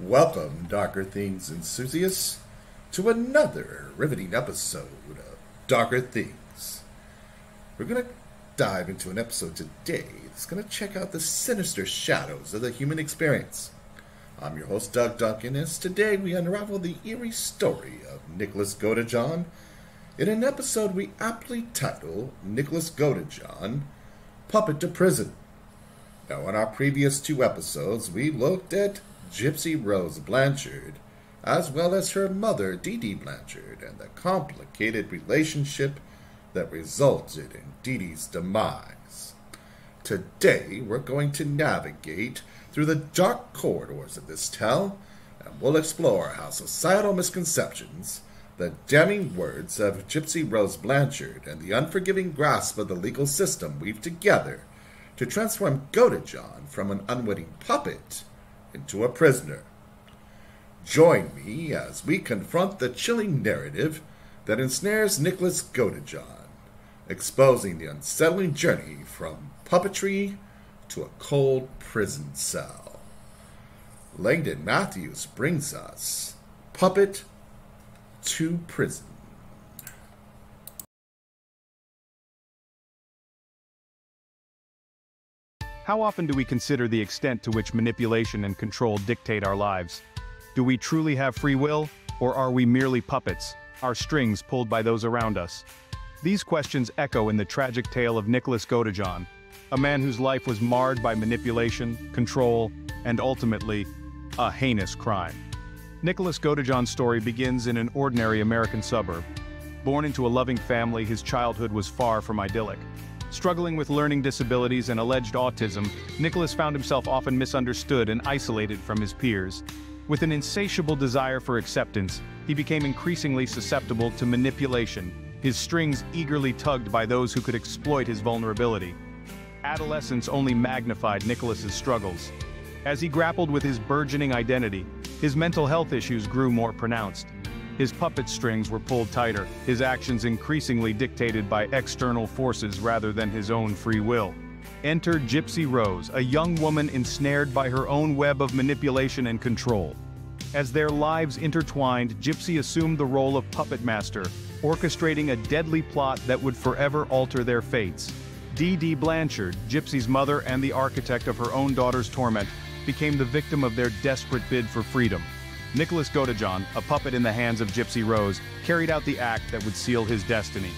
Welcome, Darker Things enthusiasts, to another riveting episode of Darker Things. We're going to dive into an episode today that's going to check out the sinister shadows of the human experience. I'm your host, Doug Duncan, and today we unravel the eerie story of Nicholas Godejohn in an episode we aptly title Nicholas Godejohn, Puppet to Prison. Now, in our previous two episodes, we looked at Gypsy Rose Blanchard, as well as her mother, Dee Blanchard, and the complicated relationship that resulted in Dee's demise. Today, we're going to navigate through the dark corridors of this tale, and we'll explore how societal misconceptions, the damning words of Gypsy Rose Blanchard, and the unforgiving grasp of the legal system weave together to transform Godejohn from an unwitting puppet into a prisoner. Join me as we confront the chilling narrative that ensnares Nicholas Godejohn, exposing the unsettling journey from puppetry to a cold prison cell. Langdon Matthews brings us Puppet to Prison. How often do we consider the extent to which manipulation and control dictate our lives? Do we truly have free will, or are we merely puppets, our strings pulled by those around us? These questions echo in the tragic tale of Nicholas Godejohn, a man whose life was marred by manipulation, control, and ultimately, a heinous crime. Nicholas Godejohn's story begins in an ordinary American suburb. Born into a loving family, his childhood was far from idyllic. Struggling with learning disabilities and alleged autism, Nicholas found himself often misunderstood and isolated from his peers. With an insatiable desire for acceptance, he became increasingly susceptible to manipulation, his strings eagerly tugged by those who could exploit his vulnerability. Adolescence only magnified Nicholas's struggles. As he grappled with his burgeoning identity, his mental health issues grew more pronounced. His puppet strings were pulled tighter, his actions increasingly dictated by external forces rather than his own free will. Enter Gypsy Rose, a young woman ensnared by her own web of manipulation and control. As their lives intertwined, Gypsy assumed the role of puppet master, orchestrating a deadly plot that would forever alter their fates. Dee Blanchard, Gypsy's mother and the architect of her own daughter's torment, became the victim of their desperate bid for freedom. Nicholas Godejohn, a puppet in the hands of Gypsy Rose, carried out the act that would seal his destiny.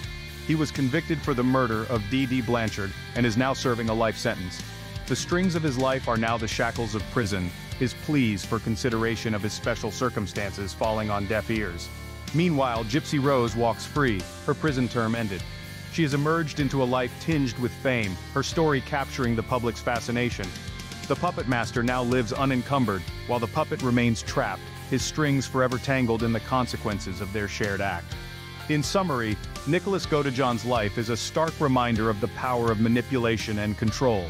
He was convicted for the murder of Dee Blanchard and is now serving a life sentence. The strings of his life are now the shackles of prison, his pleas for consideration of his special circumstances falling on deaf ears. Meanwhile, Gypsy Rose walks free, her prison term ended. She has emerged into a life tinged with fame, her story capturing the public's fascination. The puppet master now lives unencumbered, while the puppet remains trapped, his strings forever tangled in the consequences of their shared act. In summary, Nicholas Godejohn's life is a stark reminder of the power of manipulation and control.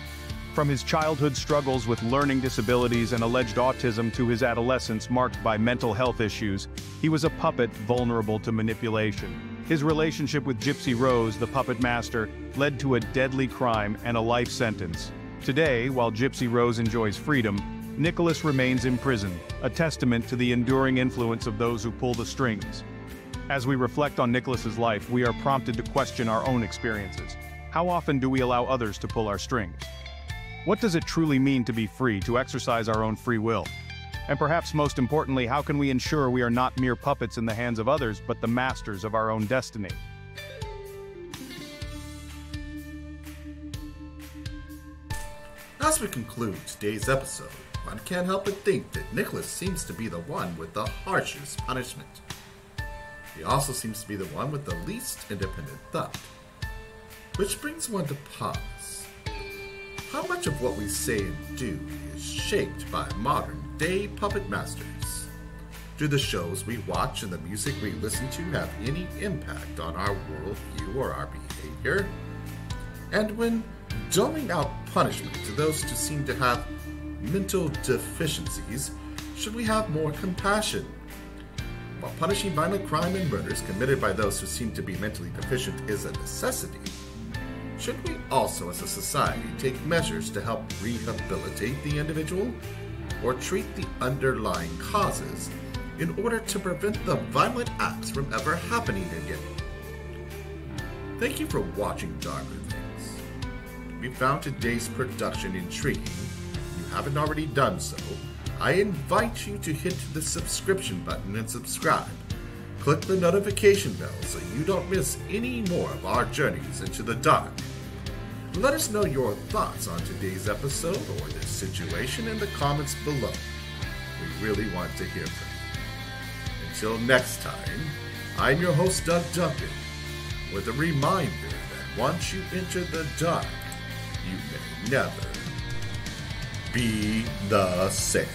From his childhood struggles with learning disabilities and alleged autism to his adolescence marked by mental health issues, he was a puppet vulnerable to manipulation. His relationship with Gypsy Rose, the puppet master, led to a deadly crime and a life sentence. Today, while Gypsy Rose enjoys freedom, Nicholas remains in prison, a testament to the enduring influence of those who pull the strings. As we reflect on Nicholas's life, we are prompted to question our own experiences. How often do we allow others to pull our strings? What does it truly mean to be free, to exercise our own free will? And perhaps most importantly, how can we ensure we are not mere puppets in the hands of others, but the masters of our own destiny? As we conclude today's episode, one can't help but think that Nicholas seems to be the one with the harshest punishment. He also seems to be the one with the least independent thought. Which brings one to pause. How much of what we say and do is shaped by modern-day puppet masters? Do the shows we watch and the music we listen to have any impact on our worldview or our behavior? And when doling out punishment to those who seem to have mental deficiencies, should we have more compassion? While punishing violent crime and murders committed by those who seem to be mentally deficient is a necessity, should we also as a society take measures to help rehabilitate the individual? or treat the underlying causes in order to prevent the violent acts from ever happening again. Thank you for watching Darker Things. If you found today's production intriguing, if you haven't already done so, I invite you to hit the subscription button and subscribe. Click the notification bell so you don't miss any more of our journeys into the dark. Let us know your thoughts on today's episode or this situation in the comments below. We really want to hear from you. Until next time, I'm your host, Doug Duncan, with a reminder that once you enter the dark, you may never be the same.